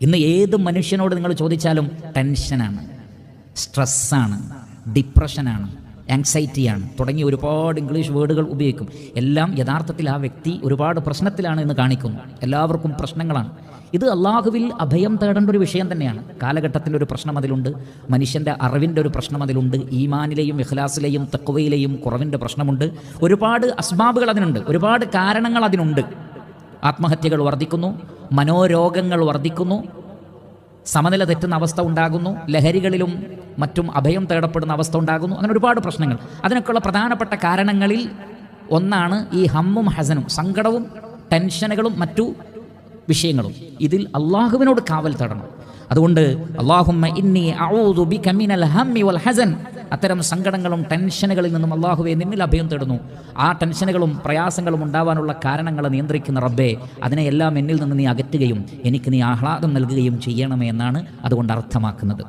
ഇന്ന് ഏത് മനുഷ്യനോട് നിങ്ങൾ ചോദിച്ചാലും ടെൻഷനാണ്, സ്ട്രെസ്സാണ്, ഡിപ്രഷനാണ്, ആങ്സൈറ്റിയാണ് തുടങ്ങിയ ഒരുപാട് ഇംഗ്ലീഷ് വേർഡുകൾ ഉപയോഗിക്കും. എല്ലാം യഥാർത്ഥത്തിൽ ആ വ്യക്തി ഒരുപാട് പ്രശ്നത്തിലാണ് എന്ന് കാണിക്കുന്നു. എല്ലാവർക്കും പ്രശ്നങ്ങളാണ്. ഇത് അള്ളാഹുവിൽ അഭയം തേടേണ്ട ഒരു വിഷയം തന്നെയാണ്. കാലഘട്ടത്തിൻ്റെ ഒരു പ്രശ്നം അതിലുണ്ട്, മനുഷ്യൻ്റെ അറിവിൻ്റെ ഒരു പ്രശ്നം അതിലുണ്ട്, ഈമാനിലെയും ഇഖ്ലാസിലെയും തഖ്വയിലെയും കുറവിൻ്റെ പ്രശ്നമുണ്ട്. ഒരുപാട് അസ്ബാബുകൾ അതിനുണ്ട്, ഒരുപാട് കാരണങ്ങൾ അതിനുണ്ട്. ആത്മഹത്യകൾ വർദ്ധിക്കുന്നു, മനോരോഗങ്ങൾ വർദ്ധിക്കുന്നു, സമനില തെറ്റുന്ന അവസ്ഥ ഉണ്ടാകുന്നു, ലഹരികളിലും മറ്റും അഭയം തേടപ്പെടുന്ന അവസ്ഥ ഉണ്ടാകുന്നു. അങ്ങനെ ഒരുപാട് പ്രശ്നങ്ങൾ. അതിനൊക്കെയുള്ള പ്രധാനപ്പെട്ട കാരണങ്ങളിൽ ഒന്നാണ് ഈ ഹമ്മും ഹസനും, സങ്കടവും ടെൻഷനുകളും മറ്റു വിഷയങ്ങളും. ഇതിൽ അള്ളാഹുവിനോട് കാവൽ തേടണം. അതുകൊണ്ട് അല്ലാഹുമ്മ ഇന്നി അഊദു ബിക മിനൽ ഹമ്മി വൽ ഹസൻ, അത്തരം സങ്കടങ്ങളും ടെൻഷനുകളിൽ നിന്നും അള്ളാഹുവെ നിന്നിൽ അഭയം തേടുന്നു. ആ ടെൻഷനുകളും പ്രയാസങ്ങളും ഉണ്ടാവാനുള്ള കാരണങ്ങൾ നിയന്ത്രിക്കുന്ന റബ്ബേ, അതിനെയെല്ലാം എന്നിൽ നിന്ന് നീ അകറ്റുകയും എനിക്ക് നീ ആഹ്ലാദം നൽകുകയും ചെയ്യണമേ എന്നാണ് അതുകൊണ്ട് അർത്ഥമാക്കുന്നത്.